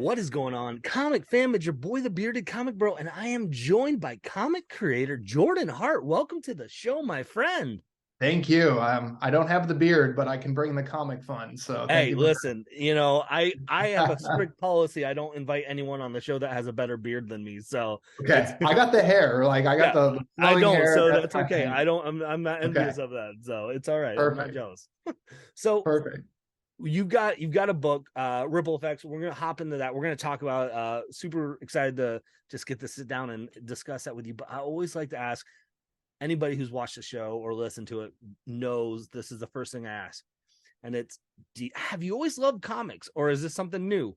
What is going on? Comic fam, it's your boy, the bearded comic bro, and I am joined by comic creator Jordan Hart. Welcome to the show, my friend. Thank you. I don't have the beard, but I can bring the comic fun. So thank Hey, you for listen, I have a strict policy. I don't invite anyone on the show that has a better beard than me. So it's okay. I got the hair. Like I got yeah, the I flowing don't, hair. so That's that's my okay. thing. I'm not Okay. envious of that. So it's all right. I'm not Perfect. jealous. So Perfect. you've got a book, Ripple Effects. We're gonna hop into that. We're gonna talk about super excited to just get to sit down and discuss that with you. But I always like to ask anybody who's watched the show or listened to it knows this is the first thing I ask. And it's have you always loved comics or is this something new?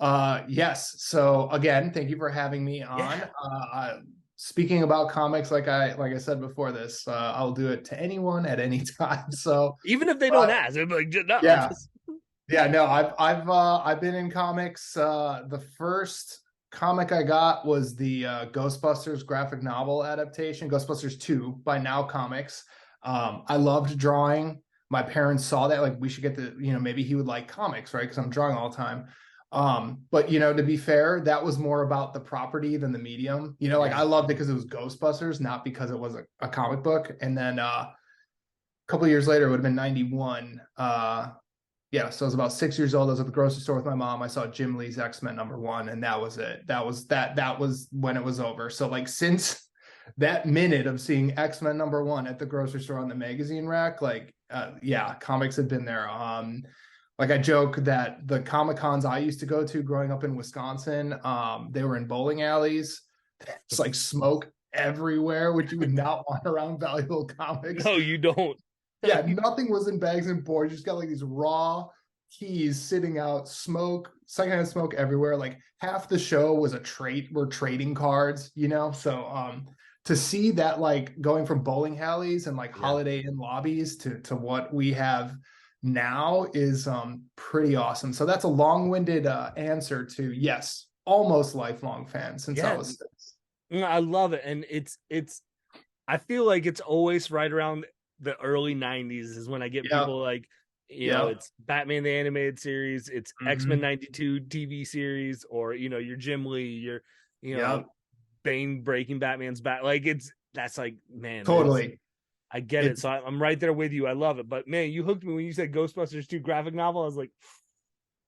Yes. So again, thank you for having me on. Yeah. Speaking about comics, like I said before this, I'll do it to anyone at any time. So Even if they don't uh, ask, they're like, no, yeah. just Yeah, no, I've been in comics. The first comic I got was the Ghostbusters graphic novel adaptation, Ghostbusters 2 by Now Comics. I loved drawing. My parents saw that, like, we should get the, maybe he would like comics, right? Because I'm drawing all the time. But to be fair, that was more about the property than the medium. Like yeah. I loved it because it was Ghostbusters, not because it was a comic book. And then a couple of years later, it would have been 91. Yeah, so I was about 6 years old. I was at the grocery store with my mom. I saw Jim Lee's X-Men #1, and that was it. That was when it was over. So like since that minute of seeing X-Men #1 at the grocery store on the magazine rack, like yeah, comics had been there. Like I joke that the Comic Cons I used to go to growing up in Wisconsin, they were in bowling alleys. It's like smoke everywhere, which you would not want around valuable comics. No, you don't. Yeah, nothing was in bags and boards. You just got like these raw keys sitting out, smoke, secondhand smoke everywhere. Like half the show was were trading cards. So to see that like going from bowling alleys and like Yeah. Holiday Inn lobbies to what we have now is pretty awesome. So that's a long-winded answer to yes, almost lifelong fan since I Yeah. was six. I love it. And it's I feel like it's always right around the early 90s is when I get Yep. people like, Yep. it's Batman the animated series, it's X-Men Hmm. 92 TV series, or your Jim Lee, your you know, Yep. Bane breaking Batman's back. Like that's like, man, it's Totally. I get it. It's So I'm right there with you. I love it. But man, you hooked me when you said Ghostbusters 2 graphic novel. I was like,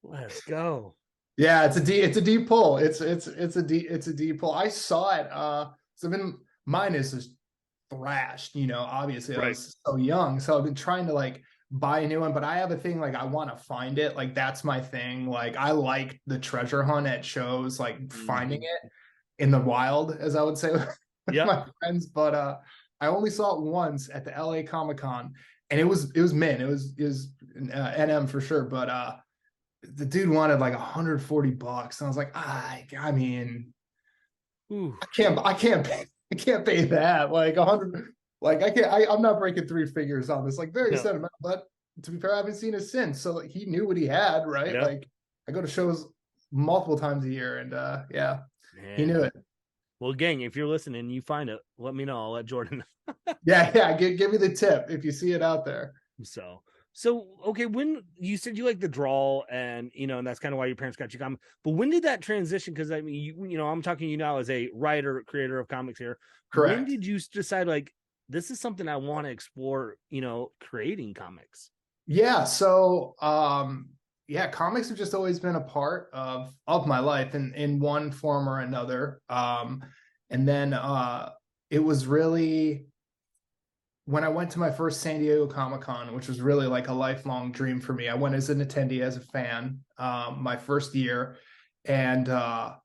let's go. Yeah, it's a deep pull. It's a deep pull. I saw it. So I've been mine is just thrashed, obviously I Right. was so young. So I've been trying to like buy a new one, but I have a thing like I want to find it. Like that's my thing. Like I like the treasure hunt at shows, like finding Mhm. it in the wild, as I would say with Yep. my friends. But I only saw it once at the LA Comic Con, and it was min. It was NM for sure. But the dude wanted like $140, and I was like, I mean, Ooh. I can't pay that. Like 100, like I can't. I'm not breaking three figures on this. Like very No. sentimental, but to be fair, I haven't seen it since. So like, he knew what he had, right? Yep. Like I go to shows multiple times a year, and yeah, he Man. knew it. Well, gang, if you're listening and you find it, let me know. I'll let Jordan Yeah, yeah. Give me the tip if you see it out there. So, okay, when you said you like the draw and and that's kind of why your parents got you comic, but when did that transition? Because I mean, I'm talking to you now as a writer, creator of comics here. When Correct. did you decide like this is something I want to explore, creating comics? Yeah. So yeah, comics have just always been a part of my life in one form or another. And then it was really when I went to my first San Diego Comic Con, which was really like a lifelong dream for me. I went as an attendee, as a fan, my first year, and I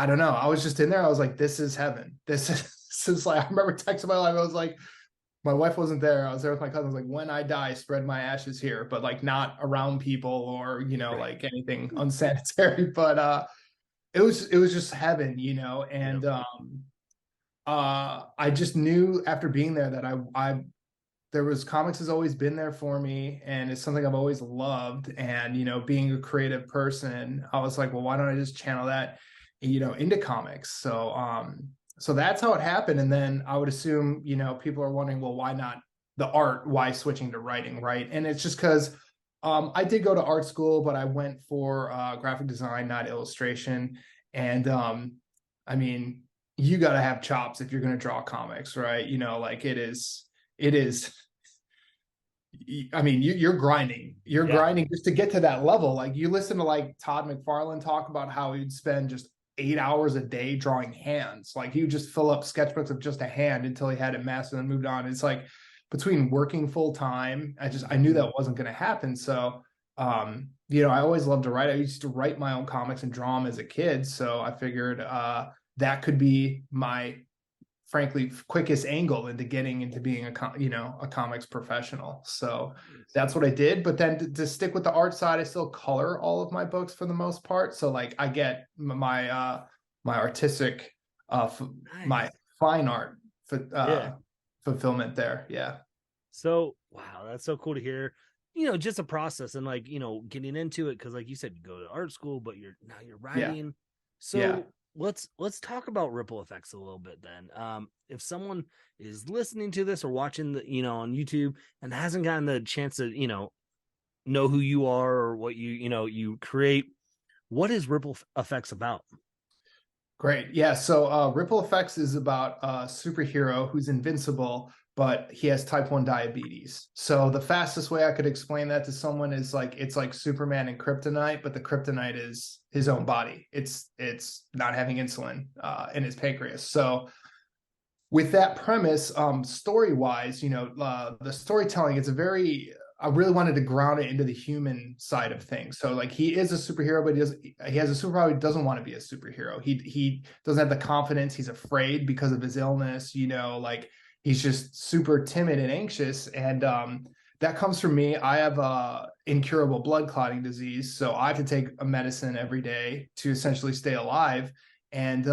don't know. I was just in there. I was like, "This is heaven. This is like." I remember texting my wife. I was like, "My wife wasn't there. I was there with my cousin. I was like, when I die, spread my ashes here, but like not around people or Right. like anything unsanitary." But it was just heaven, Yeah. and I just knew after being there that I there was comics has always been there for me, and it's something I've always loved. And being a creative person, I was like, well, why don't I just channel that into comics? So that's how it happened. And then I would assume people are wondering, well, why not the art, why switching to writing, right? And it's just because I did go to art school, but I went for graphic design, not illustration. And I mean, you got to have chops if you're going to draw comics, right? You know, like it is. I mean, you're grinding. You're Yeah, grinding just to get to that level. Like you listen to like Todd McFarlane talk about how he'd spend just 8 hours a day drawing hands. Like he would just fill up sketchbooks of just a hand until he had it mastered and moved on. It's like between working full time, I knew that wasn't going to happen. So you know, I always loved to write. I used to write my own comics and draw them as a kid. So I figured that could be my frankly quickest angle into getting into being a comics professional. So that's what I did. But then to stick with the art side, I still color all of my books for the most part. So like I get my artistic my nice. fine art Yeah. fulfillment there. Yeah. So wow, that's so cool to hear. Just a process and like getting into it because like you said, you go to art school, but you're Yeah. writing. Yeah. So let's talk about ripple effects a little bit then. If someone is listening to this or watching on YouTube and hasn't gotten the chance to know who you are or what you create, what is ripple effects about? Great. Yeah. So Ripple Effects is about a superhero who's invincible, but he has type 1 diabetes. So the fastest way I could explain that to someone is like it's like Superman and kryptonite, but the kryptonite is his own body. It's not having insulin in his pancreas. So with that premise, story wise, the storytelling, it's a very, I really wanted to ground it into the human side of things. So like he is a superhero, but he has a superpower. He doesn't want to be a superhero. He doesn't have the confidence. He's afraid because of his illness, like he's just super timid and anxious. And that comes from me. I have a incurable blood clotting disease. So I have to take a medicine every day to essentially stay alive. And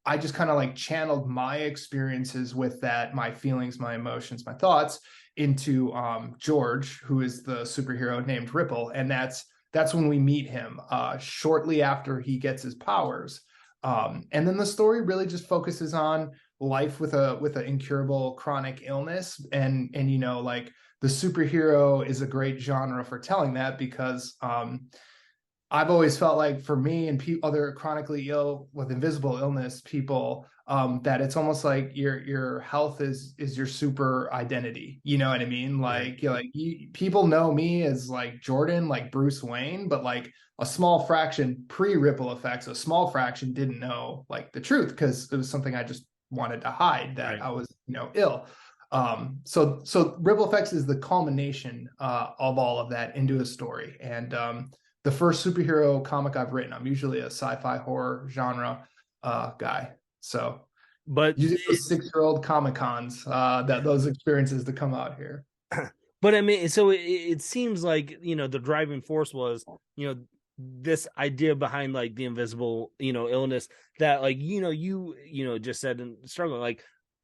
I just kind of like channeled my experiences with that, my feelings, my emotions, my thoughts into George, who is the superhero named Ripple. And that's when we meet him shortly after he gets his powers. And then the story really just focuses on life with an incurable chronic illness. And like the superhero is a great genre for telling that because I've always felt like for me and other chronically ill with invisible illness people, that it's almost like your health is your super identity. You know what I mean? Yeah. Like people know me as like Jordan, like Bruce Wayne, but like a small fraction pre-ripple effects, a small fraction didn't know like the truth because it was something I just wanted to hide that Right. I was ill. So ripple effects is the culmination of all of that into a story. And the first superhero comic I've written. I'm usually a sci-fi horror genre guy. So But using those 6-year-old Comic Cons, that those experiences to come out here. but I mean, so it seems like the driving force was this idea behind like the invisible illness that like just said and struggling like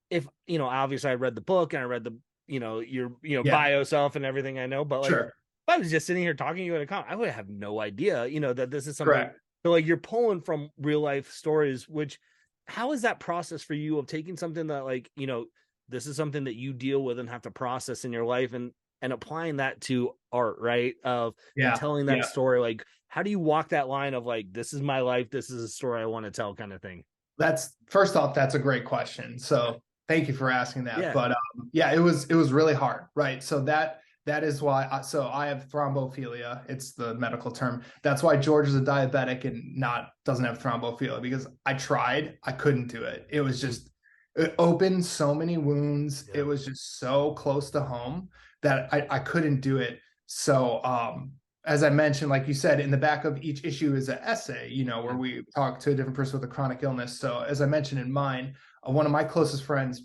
if obviously I read the book and I read the your Yeah, bio self and everything I know, but like sure, if I was just sitting here talking to you at a con, I would have no idea that this is something. correct. So like you're pulling from real life stories, which how is that process for you of taking something that like this is something that you deal with and have to process in your life and applying that to art, right? And Yeah, telling that yeah. story, like how do you walk that line of like this is my life, this is a story I want to tell, kind of thing? That's first off, that's a great question. So thank you for asking that. Yeah, But yeah, it was really hard, right? So that is why. So I have thrombophilia. It's the medical term. That's why George is a diabetic and not doesn't have thrombophilia because I tried, I couldn't do it. It was just it opened so many wounds. It yeah, was just so close to home that I couldn't do it. So as I mentioned, like you said, in the back of each issue is an essay, where we talk to a different person with a chronic illness. So as I mentioned in mine, one of my closest friends,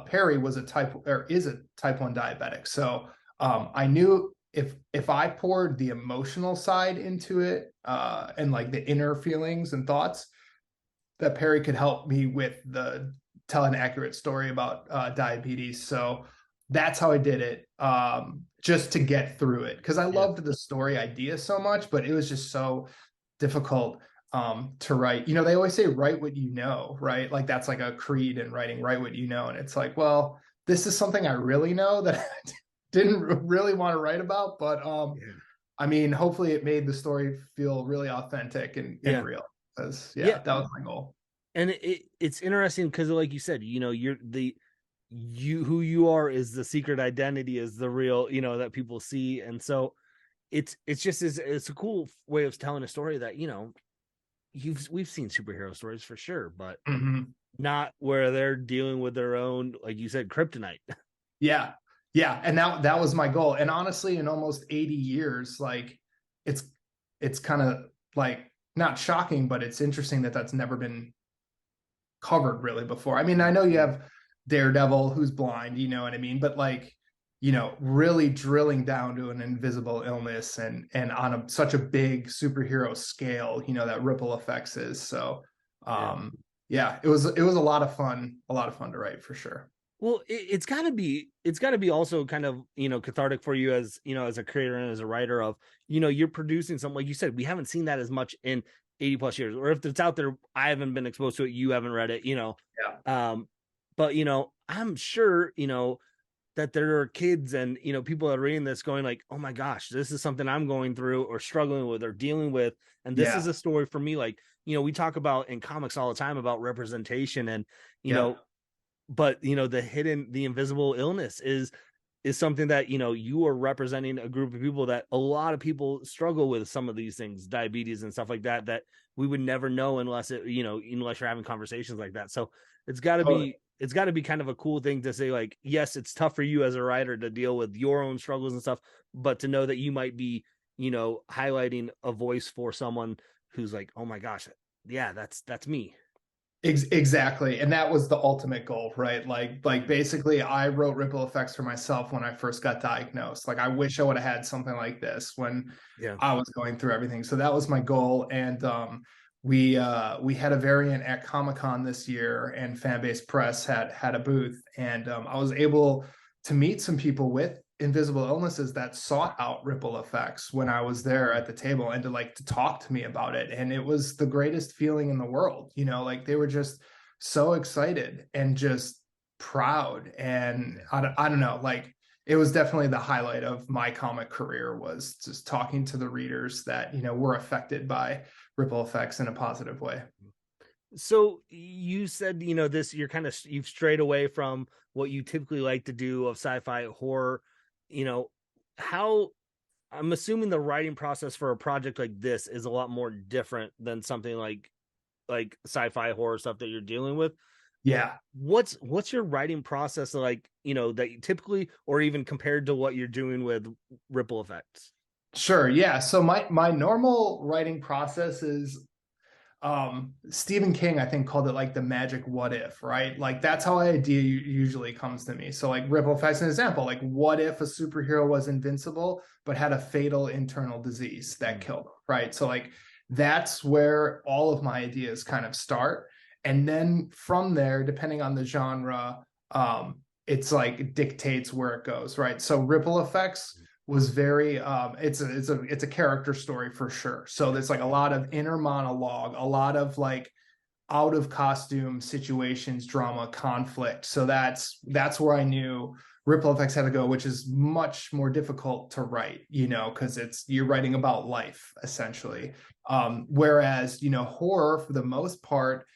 Perry, is a type 1 diabetic. So I knew if I poured the emotional side into it and like the inner feelings and thoughts, that Perry could help me with tell an accurate story about diabetes. So that's how I did it, just to get through it because I yeah, loved the story idea so much, but it was just so difficult to write. They always say write what you know, right? Like that's like a creed in writing, write what you know. And it's like, well, this is something I really know that I didn't really want to write about, but yeah. I mean, hopefully it made the story feel really authentic and Yeah. real. Because Yeah. yeah, that was my goal. And it's interesting because like you said, you're the you who you are is the secret identity, is the real, that people see. And so it's just it's a cool way of telling a story that, we've seen superhero stories for sure, but Mhm. not where they're dealing with their own, like you said, kryptonite. Yeah. Yeah. And that was my goal. And honestly, in almost 80 years, like it's it's kind of like not shocking, but it's interesting that that's never been covered really before. I mean, I know you have Daredevil who's blind, you know what I mean? But like, really drilling down to an invisible illness and on such a big superhero scale, that ripple effects is. So, Yeah. yeah, it was a lot of fun to write for sure. Well, it's got to be also kind of, cathartic for you as, as a creator and as a writer of, you're producing something like you said, we haven't seen that as much in 80 plus years, or if it's out there, I haven't been exposed to it, you haven't read it. Yeah. But I'm sure, that there are kids and, people that are reading this going like, oh my gosh, this is something I'm going through or struggling with or dealing with. And this is Yeah. a story for me. Like, we talk about in comics all the time about representation and, you Yeah. know, but the invisible illness is something that, you are representing a group of people that a lot of people struggle with some of these things, diabetes and stuff like that we would never know unless unless you're having conversations like that. So it's got to Totally. be it's got to be kind of a cool thing to say, like, yes, it's tough for you as a writer to deal with your own struggles and stuff, but to know that you might be, highlighting a voice for someone who's like, oh my gosh, yeah, that's me. Exactly. And that was the ultimate goal, right? Like basically I wrote ripple effects for myself when I first got diagnosed. Like I wish I would have had something like this when Yeah. I was going through everything. So that was my goal. And we had a variant at Comic-Con this year and Fanbase Press had a booth and I was able to meet some people with invisible illnesses that sought out ripple effects when I was there at the table and to talk to me about it. And it was the greatest feeling in the world. Like they were just so excited and just proud. And I don't know, like it was definitely the highlight of my comic career was just talking to the readers that, were affected by ripple effects in a positive way. So you said, this, you've strayed away from what you typically like to do of sci-fi horror. You know, how I'm assuming the writing process for a project like this is a lot more different than something like sci-fi horror stuff that you're dealing with. Yeah. What's your writing process like, that you typically, or even compared to what you're doing with ripple effects? Sure. Yeah. So my normal writing process is Stephen King, I think, called it like the magic what if, right? Like that's how idea usually comes to me. So like ripple effects, an example, like what if a superhero was invincible but had a fatal internal disease that Mm. killed him, right? So like that's where all of my ideas kind of start. And then from there, depending on the genre, it's like it dictates where it goes, right? So ripple effects was very it's a character story for sure. So there's like a lot of inner monologue, a lot of like out of costume situations, drama, conflict. So that's where I knew ripple effects had to go, which is much more difficult to write, because you're writing about life essentially. Whereas, horror for the most part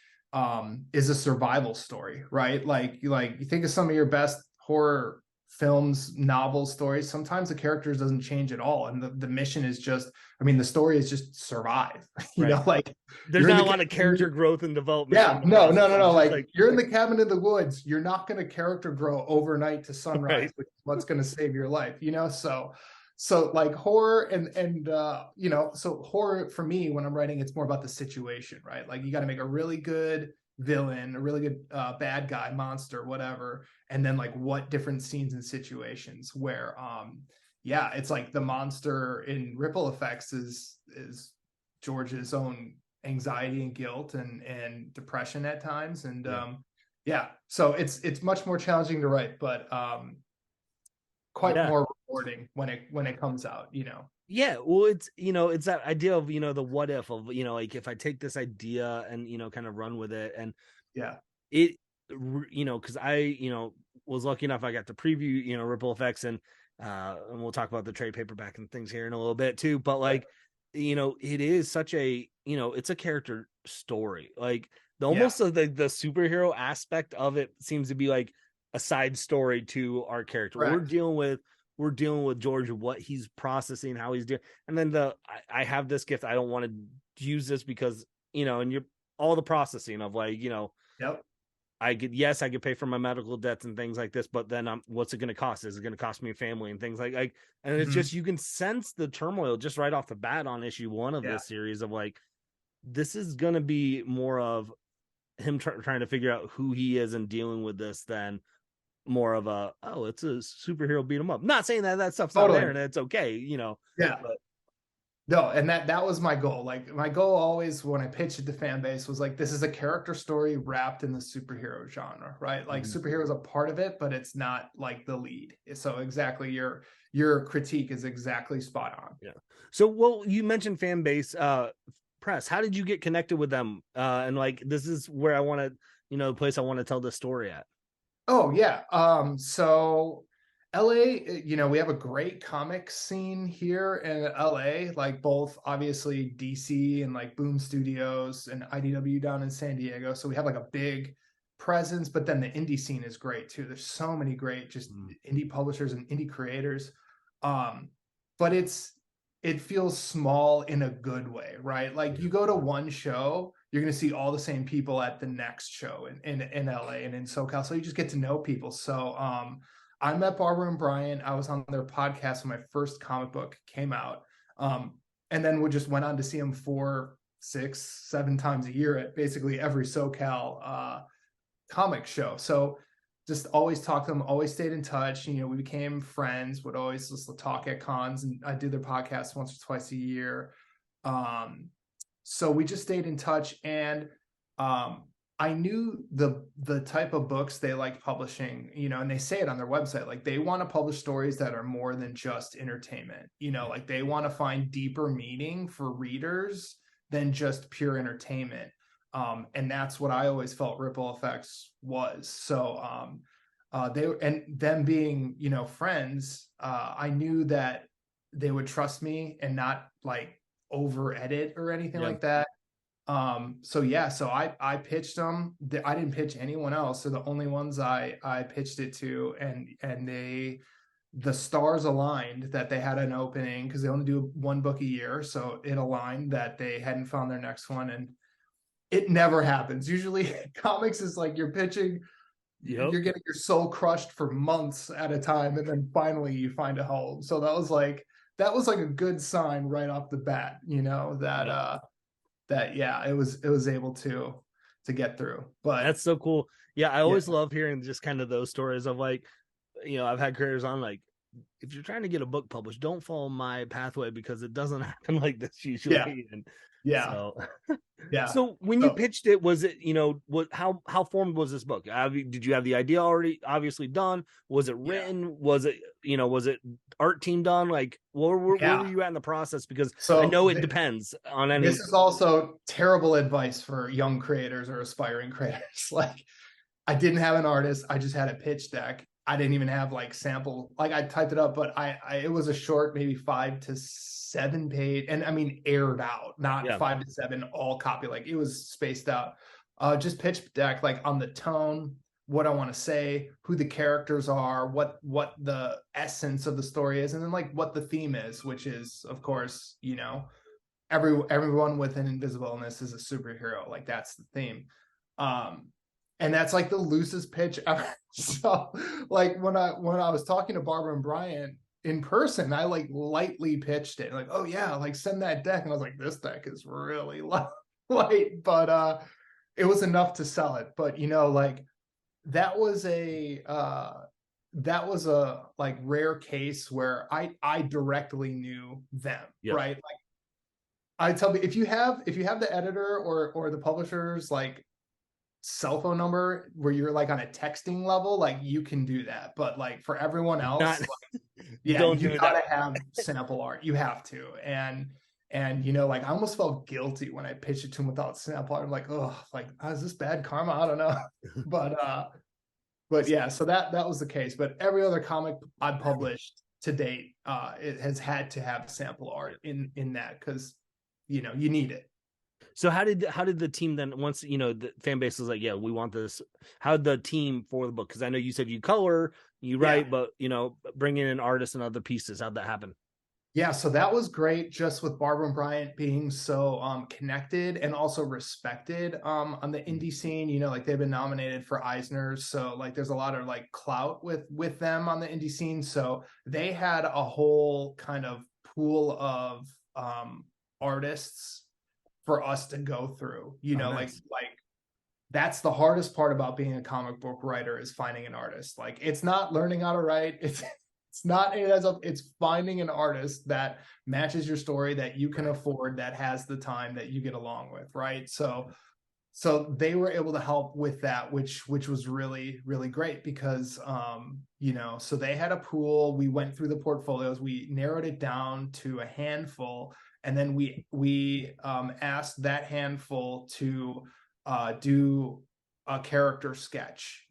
is a survival story, right? Like you think of some of your best horror films, novels, stories, sometimes the characters doesn't change at all. And the mission is just, I mean, the story is just survive, Right. like There's you're in not the a lot of character growth and development in yeah, the no, no, process. no, It's no. just Like like, you're in the cabin in the woods. You're not going to character grow overnight to sunrise, right. which is what's going to save your life, So like horror so horror for me when I'm writing, it's more about the situation, right? Like you got to make a really good villain, a really good bad guy, monster, whatever, and then like what different scenes and situations where yeah, it's like the monster in ripple effects is George's own anxiety and guilt and depression at times and Yeah. yeah, so it's much more challenging to write but quite Yeah. more rewarding when it comes out. Yeah. Well, it's that idea of, the what if of, like if I take this idea and, kind of run with it, and Yeah. it, because I, was lucky enough, I got to preview, ripple effects, and And we'll talk about the trade paperback and things here in a little bit too. But Yeah. like, it is such a, it's a character story. Like the Yeah. almost the superhero aspect of it seems to be like a side story to our character. Correct. We're dealing with George, what he's processing, how he's doing, and then I have this gift. I don't want to use this because and you're all the processing of like Yep. I could pay for my medical debts and things like this, but then what's it going to cost? Is it going to cost me a family and things like, and it's Mhm. just, you can sense the turmoil just right off the bat on issue one of Yeah. this series of like, this is going to be more of him trying to figure out who he is and dealing with this than more of a, oh, it's a superhero beat him up. Not saying that stuff's not there Totally. and it's okay, Yeah. but No, and that was my goal. Like my goal always when I pitched it to fan base was like, this is a character story wrapped in the superhero genre, right? Like Mhm. superhero is a part of it, but it's not like the lead. So exactly your critique is exactly spot on. Yeah. So, well, you mentioned fan base, press. How did you get connected with them? And like, this is where I want to, the place I want to tell the story at. Oh yeah. So LA, we have a great comic scene here in LA, like both obviously DC and like Boom Studios and IDW down in San Diego. So we have like a big presence, but then the indie scene is great too. There's so many great just Mm. indie publishers and indie creators. Um, but it feels small in a good way, right? Like Yeah. you go to one show, you're going to see all the same people at the next show in LA and in SoCal. So you just get to know people. So I met Barbara and Brian. I was on their podcast when my first comic book came out. Um, and then we just went on to see them 4, 6, 7 times a year at basically every SoCal comic show. So just always talked to them, always stayed in touch. We became friends, would always just talk at cons, and I did their podcast once or twice a year. Um, so we just stayed in touch, and um, I knew the type of books they liked publishing, and they say it on their website, like they want to publish stories that are more than just entertainment, like they want to find deeper meaning for readers than just pure entertainment. And that's what I always felt Ripple Effects was. So they and them being, friends, I knew that they would trust me and not like over edit or anything Yeah. like that. So yeah, so I pitched them. I didn't pitch anyone else. So the only ones I pitched it to, and the stars aligned that they had an opening because they only do one book a year. So it aligned that they hadn't found their next one, and it never happens. Usually comics is like you're pitching, Yep. you're getting your soul crushed for months at a time, and then finally you find a home. So that was like a good sign right off the bat, that Yep. that yeah, it was able to get through. But That's so cool. Yeah. I yeah, always love hearing just kind of those stories of like, I've had creators on like, if you're trying to get a book published, don't follow my pathway because it doesn't happen like this yeah, usually. And yeah, so, yeah. so when you So pitched it, was it, what, how formed was this book? Did you have the idea already obviously done? Was it yeah, written? Was it art team done? Like, where were yeah. you at in the process? Because I So know it depends on this any. is also terrible advice for young creators or aspiring creators. Like I didn't have an artist. I just had a pitch deck. I didn't even have like sample. Like I typed it up, but it was a short, maybe 5 to 7 page, and I mean aired out, not Yeah. 5 to 7 all copy. Like it was spaced out. Just pitch deck, like on the tone, what I want to say, who the characters are, what the essence of the story is, and then like what the theme is, which is of course everyone with an invisible illness is a superhero. Like that's the theme. Um, and that's like the loosest pitch ever. So like when I was talking to Barbara and Brian in person, I like lightly pitched it, like, oh yeah, like send that deck. And I was like, this deck is really light, but it was enough to sell it. But like that was a like rare case where I directly knew them, Yep. right? I tell me, if you have the editor or the publisher's like cell phone number where you're like on a texting level, like you can do that. But like for everyone Not else, like, yeah, don't you do it that gotta way. have sample art. You have to. And like I almost felt guilty when I pitched it to him without sample art. I'm like, oh, like is this bad karma? I don't know. But yeah, so that was the case. But every other comic I published, to date, it has had to have sample art in that, because you know you need it. So how did the team then, once the fan base was like, yeah, we want this? How did the team for the book? Because I know you said you color, you Yeah. write, but bringing in artists and other pieces, how'd that happen? Yeah, so that was great, just with Barbara and Bryant being so connected and also respected on the indie scene. You know, like they've been nominated for Eisners, so like there's a lot of like clout with them on the indie scene. So they had a whole kind of pool of artists for us to go through. You Oh, know, nice. like that's the hardest part about being a comic book writer, is finding an artist. Like it's not learning how to write. It's not it's finding an artist that matches your story, that you can afford, that has the time, that you get along with, right? So they were able to help with that, which was really really great, because so they had a pool. We went through the portfolios, we narrowed it down to a handful, and then we asked that handful to do a character sketch.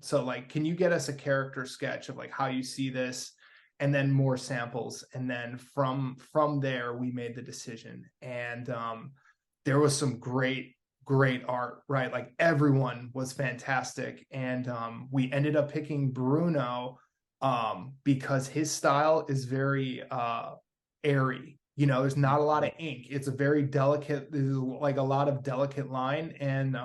So like, can you get us a character sketch of like how you see this, and then more samples, and then from there we made the decision. And there was some great art, right? Like everyone was fantastic. And we ended up picking Bruno because his style is very airy. There's not a lot of ink. It's a very delicate, there's like a lot of delicate line. And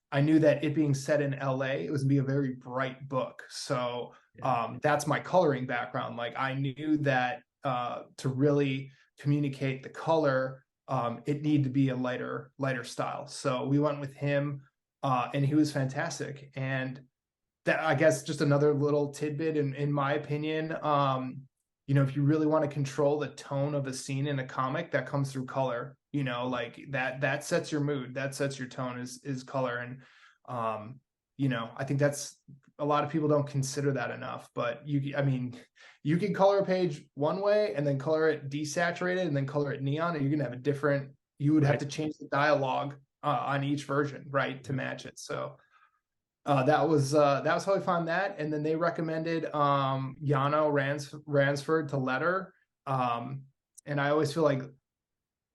I knew that it being set in LA, it was gonna be a very bright book. So Yeah. that's my coloring background. Like I knew that to really communicate the color, it needed to be a lighter style. So we went with him, and he was fantastic. And that, I guess, just another little tidbit in my opinion. If you really want to control the tone of a scene in a comic, that comes through color. Like that sets your mood, that sets your tone, is color. And I think that's, a lot of people don't consider that enough. But you can color a page one way and then color it desaturated and then color it neon, and you're gonna have a different. You would have Right. to change the dialogue on each version, right, to match it. So that was how we found that. And then they recommended Yano Ransford to letter. And I always feel like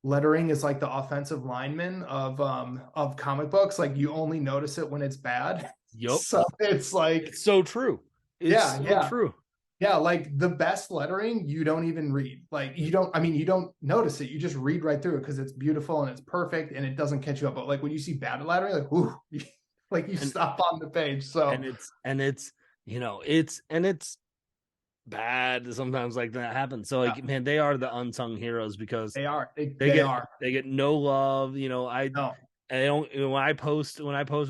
lettering is like the offensive lineman of comic books. Like you only notice it when it's bad. Yep. So it's like, It's so true. It's yeah, so yeah. true. Yeah, like the best lettering, you don't even read. Like you don't notice it. You just read right through it because it's beautiful and it's perfect and it doesn't catch you up. But like when you see bad lettering, like, ooh, like you And stop on the page. So it's bad sometimes, like that happens. So yeah, like, man, they are the unsung heroes because they are. they They get are. they get no love. No, I don't when I post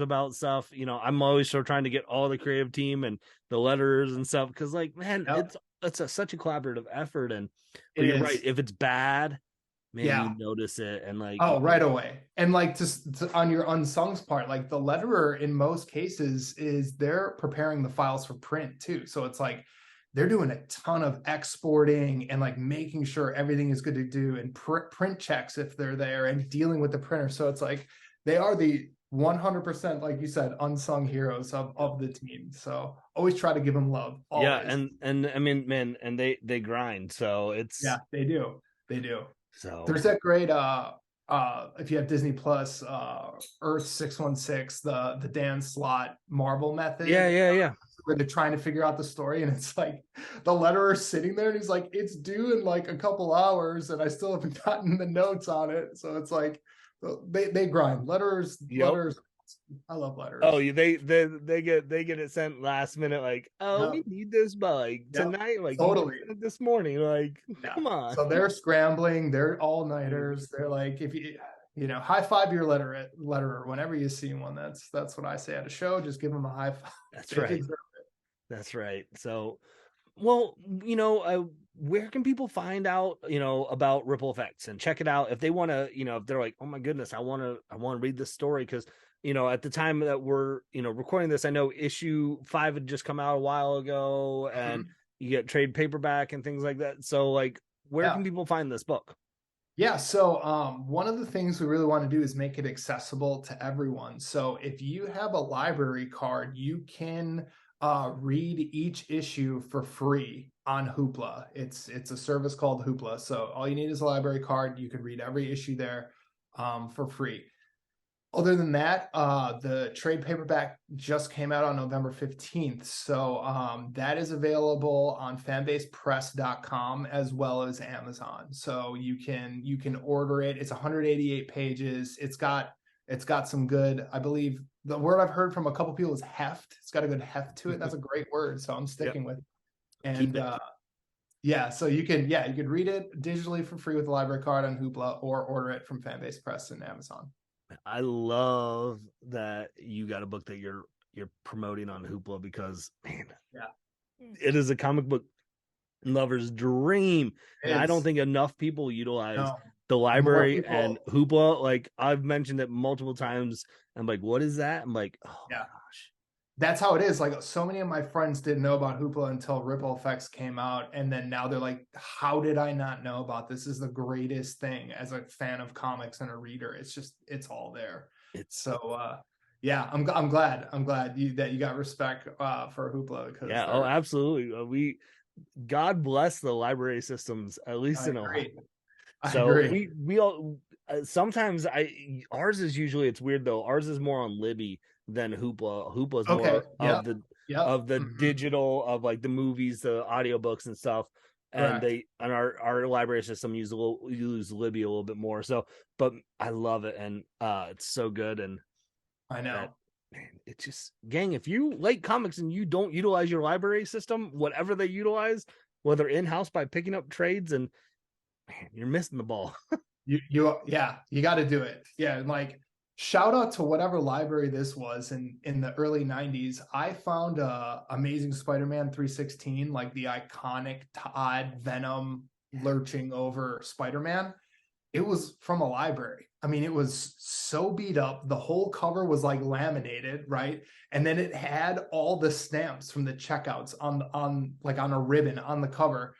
about stuff, I'm always sort of trying to get all the creative team and the letters and stuff, because like, man, yep, it's such a collaborative effort. And it but you're right, is. if it's bad, man, you Yeah. notice it. And like, Oh, right away. And like on your unsungs part, like the letterer in most cases is they're preparing the files for print too. So it's like they're doing a ton of exporting and like making sure everything is good to do, and print checks if they're there, and dealing with the printer. So it's like they are the 100%, like you said, unsung heroes of the team. So always try to give them love, yeah, always. and I mean, man, and they grind, so Yeah, it's they do. They do. so. There's that great if you have Disney Plus, Earth 616, the Dan Slott Marvel Yeah, method, yeah, yeah. where they're trying to figure out the story, and it's like the letterer sitting there and he's like, it's due in like a couple hours and I still haven't gotten the notes on it. So it's like they grind. Yep. Letters, I love Oh, letters. they get it sent last minute, like, oh, Yep. we need this by like Yep. tonight, like you Totally. just sent it this morning, like, Yeah. come on. So they're scrambling. They're all nighters. They're like, if high five your letterer whenever you see one. That's what I say at a show. Just give them a high five. That's They right. deserve That's right. So, well, where can people find out, about Ripple Effects and check it out if they want to, if they're like, oh my goodness, I want to read this story, because at the time that we're recording this, I know issue 5 had just come out a while ago, it. and you get trade paperback and things like that. So, like, where Yeah. can people find this book? Yeah. So one of the things we really want to do is make it accessible to everyone. So if you have a library card, you can read each issue for free on Hoopla. It's a service called Hoopla. So all you need is a library card. You can read every issue there for free. Other than that, the trade paperback just came out on November 15th. So that is available on fanbasepress.com as well as Amazon. So you can order it. It's 188 pages. It's got some good, I believe the word I've heard from a couple people is heft. It's got a good heft to it. That's a great word. So I'm Yep. sticking with it. Keep And it. yeah, so you could read it digitally for free with a library card on Hoopla or order it from Fanbase Press and Amazon. I love that you got a book that you're promoting on Hoopla because man, Yeah, it is a comic book lover's dream. And I don't it's think enough people utilize no the more library and people. Hoopla. Like I've mentioned it multiple times. I'm like, what is that? I'm like, oh my Yeah, gosh. that's how it is. Like so many of my friends didn't know about Hoopla until Ripple Effects came out, and then now they're like, "How did I not know about this? This is the greatest thing." As a fan of comics and a reader, it's all there. It's So yeah, I'm glad that you got respect for Hoopla because yeah, oh they're. absolutely. We God bless the library systems, at least I in Ohio. agree. I So agree. we all sometimes I ours is usually it's weird though. Ours is more on Libby than Hoopla. Hoopla is Okay. more Yep. Yep. of the digital of like the movies, the audiobooks and stuff. And Correct. they and our library system use Libby a little bit more. So, but I love it and it's so good and I that know. man, it's just gang. If you like comics and you don't utilize your library system, whatever they utilize, whether in house by picking up trades and man, you're missing the ball. Yeah, you got to do it. Yeah, and like shout out to whatever library this was in the early 90s. I found Amazing Spider-Man 316, like the iconic Todd Venom lurching over Spider-Man. It was from a library. I mean, it was so beat up. The whole cover was like laminated, right? And then it had all the stamps from the checkouts on like on a ribbon on the cover.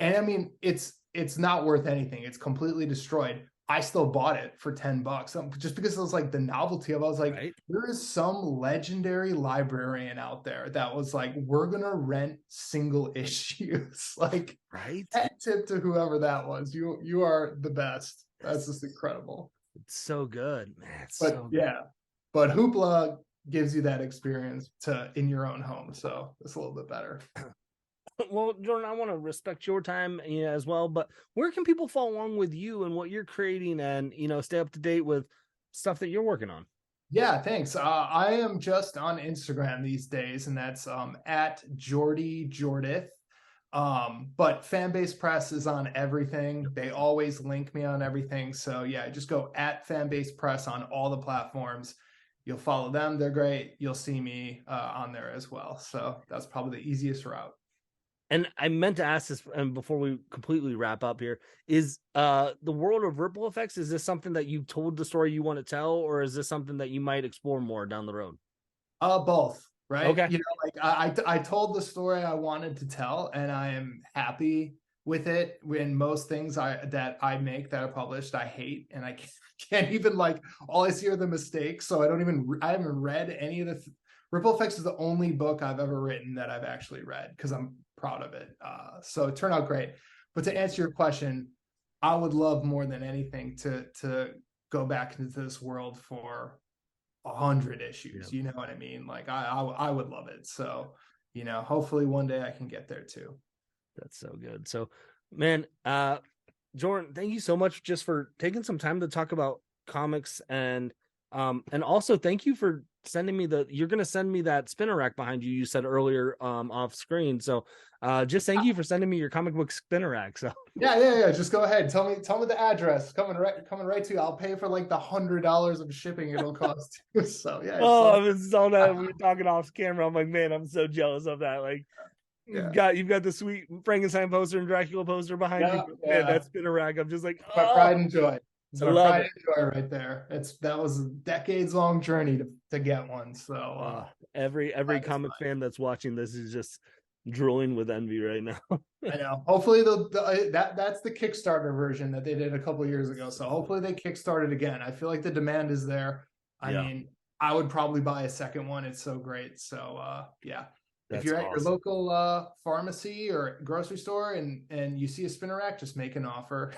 And I mean, it's not worth anything. It's completely destroyed. I still bought it for $10 just because it was like the novelty of it. I was like, Right? there is some legendary librarian out there that was like, we're gonna rent single issues. Like Right? hat tip to whoever that was. You are the best. That's just incredible. It's so good, man. It's But so yeah, but Hoopla gives you that experience to in your own home. So it's a little bit better. good. Well, Jordan, I want to respect your time as well, but where can people follow along with you and what you're creating and, stay up to date with stuff that you're working on? Yeah, thanks. I am just on Instagram these days, and that's at Jordy Jordith. But Fanbase Press is on everything. They always link me on everything. So yeah, just go at Fanbase Press on all the platforms. You'll follow them. They're great. You'll see me on there as well. So that's probably the easiest route. And I meant to ask this and before we completely wrap up here is the world of ripple effects, is this something that you told the story you want to tell, or is this something that you might explore more down the road? Both, right? Okay. Like I told the story I wanted to tell, and I am happy with it. When most things that I make that are published, I hate, and I can't even like all I see are the mistakes. So I haven't read any of the Ripple Effects is the only book I've ever written that I've actually read because I'm proud of it. So it turned out great. But to answer your question, I would love more than anything to go back into this world for 100 Yeah, issues. You know what I mean? Like I would love it. So hopefully one day I can get there too. that's so good. So, man, Jordan, thank you so much just for taking some time to talk about comics and also thank you for sending me you're gonna send me that spinner rack behind you said earlier off screen. So just thank you for sending me your comic book spinner rack. So Yeah. Just go ahead. Tell me the address. Coming right to you. I'll pay for like the $100 of shipping it'll cost. So yeah, it's oh, I was all that we were talking off camera. I'm like, man, I'm so jealous of that. Like yeah. you've got the sweet Frankenstein poster and Dracula poster behind you, Yeah, but man, yeah. that spinner rack, I'm just like, My oh, pride and joy. It's I my love pride it. and joy right there. That was a decades long journey to get one. So Every glad it's comic mine. fan that's watching this is just drooling with envy right now. I know. Hopefully that's the Kickstarter version that they did a couple years ago. So hopefully they kickstart it again. I feel like the demand is there. I Yeah. mean, I would probably buy a second one. It's so great. So yeah. If That's you're at your awesome. local pharmacy or grocery store and you see a spinner rack, just make an offer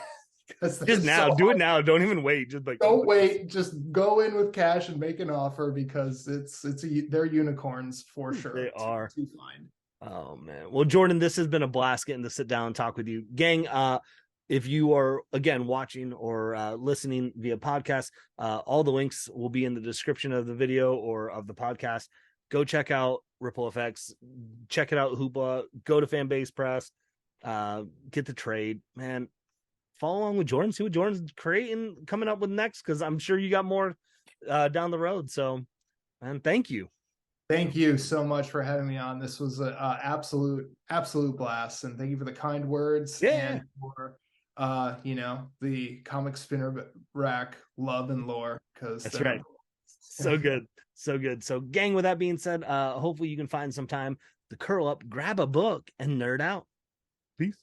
because they're Just so now, do it hard. now. Don't even wait. Just like, Don't wait, just go in with cash and make an offer because they're unicorns for they sure are. to find. Oh man. Well, Jordan, this has been a blast getting to sit down and talk with you. Gang, if you are again watching or listening via podcast, all the links will be in the description of the video or of the podcast. Go check out Ripple Effects, check it out, Hoopla, go to Fanbase Press, get the trade, man. Follow along with Jordan, see what Jordan's creating, coming up with next, because I'm sure you got more down the road. So, man, thank you. Thank you so much for having me on. This was an absolute blast, and thank you for the kind words Yeah, and for the comic spinner rack love and lore because that's they're right. So good. So good. So, gang, with that being said, hopefully you can find some time to curl up, grab a book, and nerd out. Peace.